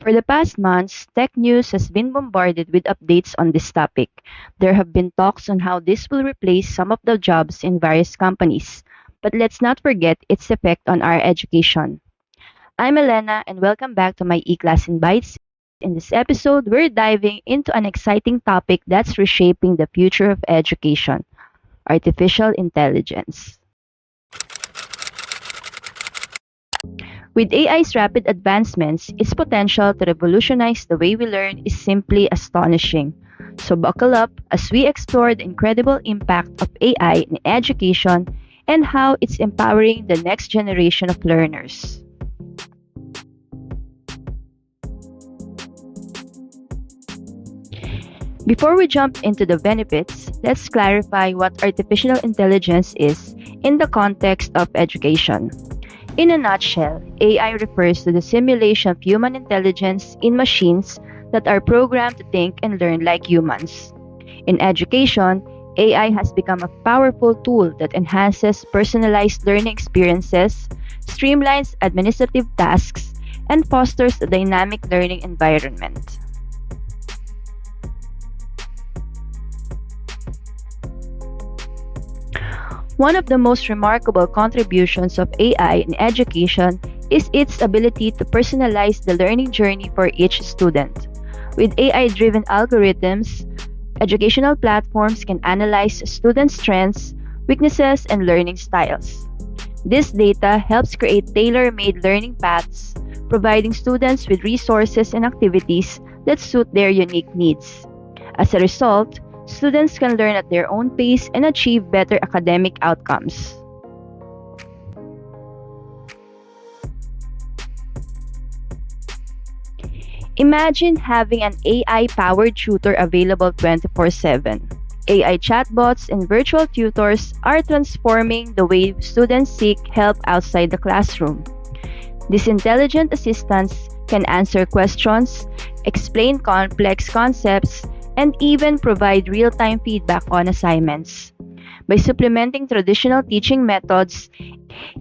For the past months, tech news has been bombarded with updates on this topic. There have been talks on how this will replace some of the jobs in various companies. But let's not forget its effect on our education. I'm Elena, and welcome back to my e-class in Bites. In this episode, we're diving into an exciting topic that's reshaping the future of education: artificial intelligence. With AI's rapid advancements, its potential to revolutionize the way we learn is simply astonishing. So buckle up as we explore the incredible impact of AI in education and how it's empowering the next generation of learners. Before we jump into the benefits, let's clarify what artificial intelligence is in the context of education. In a nutshell, AI refers to the simulation of human intelligence in machines that are programmed to think and learn like humans. In education, AI has become a powerful tool that enhances personalized learning experiences, streamlines administrative tasks, and fosters a dynamic learning environment. One of the most remarkable contributions of AI in education is its ability to personalize the learning journey for each student. With AI driven algorithms, educational platforms can analyze students' strengths, weaknesses, and learning styles. This data helps create tailor made learning paths, providing students with resources and activities that suit their unique needs. As a result, students can learn at their own pace and achieve better academic outcomes. Imagine having an AI powered tutor available 24/7. AI chatbots and virtual tutors are transforming the way students seek help outside the classroom. These intelligent assistants can answer questions, explain complex concepts, and even provide real-time feedback on assignments. By supplementing traditional teaching methods,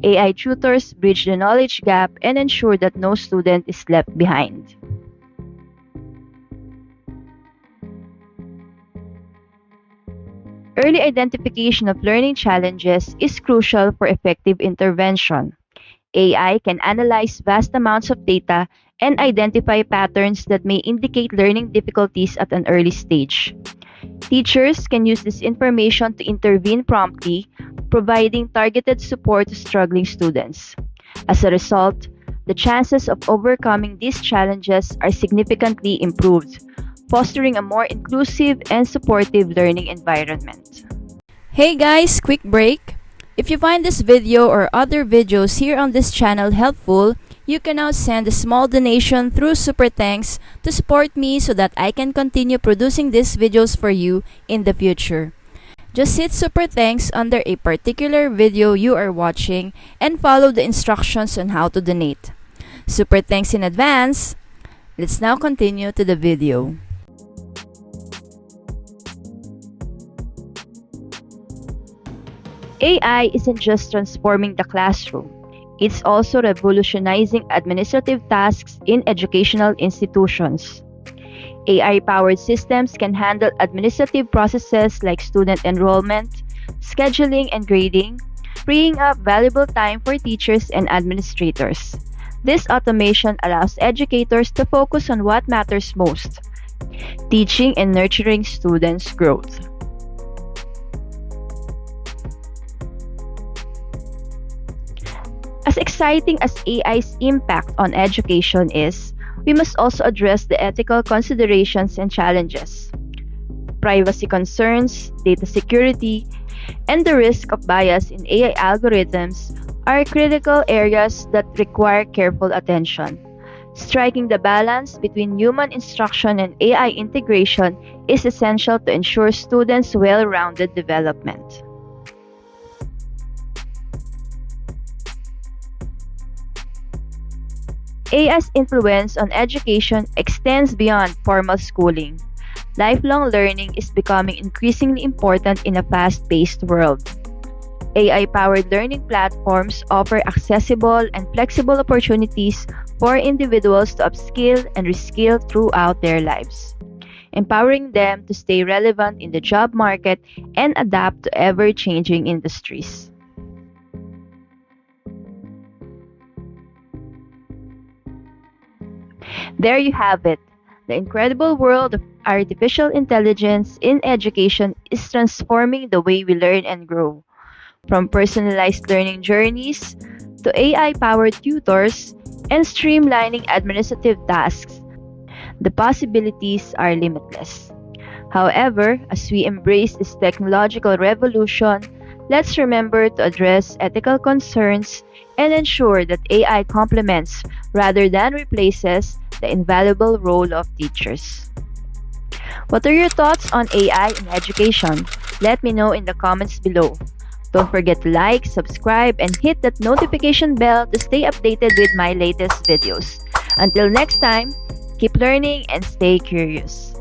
AI tutors bridge the knowledge gap and ensure that no student is left behind. Early identification of learning challenges is crucial for effective intervention. AI can analyze vast amounts of data and identify patterns that may indicate learning difficulties at an early stage. Teachers can use this information to intervene promptly, providing targeted support to struggling students. As a result, the chances of overcoming these challenges are significantly improved, fostering a more inclusive and supportive learning environment. Hey guys, quick break. If you find this video or other videos here on this channel helpful, you can now send a small donation through Super Thanks to support me so that I can continue producing these videos for you in the future. Just hit Super Thanks under a particular video you are watching and follow the instructions on how to donate. Super Thanks in advance! Let's now continue to the video. AI isn't just transforming the classroom, it's also revolutionizing administrative tasks in educational institutions. AI powered systems can handle administrative processes like student enrollment, scheduling, and grading, freeing up valuable time for teachers and administrators. This automation allows educators to focus on what matters most: teaching and nurturing students' growth. As exciting as AI's impact on education is, we must also address the ethical considerations and challenges. Privacy concerns, data security, and the risk of bias in AI algorithms are critical areas that require careful attention. Striking the balance between human instruction and AI integration is essential to ensure students' well-rounded development. AI's influence on education extends beyond formal schooling. Lifelong learning is becoming increasingly important in a fast-paced world. AI-powered learning platforms offer accessible and flexible opportunities for individuals to upskill and reskill throughout their lives, empowering them to stay relevant in the job market and adapt to ever changing industries. There you have it. The incredible world of artificial intelligence in education is transforming the way we learn and grow. From personalized learning journeys to AI powered tutors and streamlining administrative tasks, the possibilities are limitless. However, as we embrace this technological revolution, let's remember to address ethical concerns and ensure that AI complements rather than replaces the invaluable role of teachers. What are your thoughts on AI in education? Let me know in the comments below. Don't forget to like, subscribe, and hit that notification bell to stay updated with my latest videos. Until next time, keep learning and stay curious.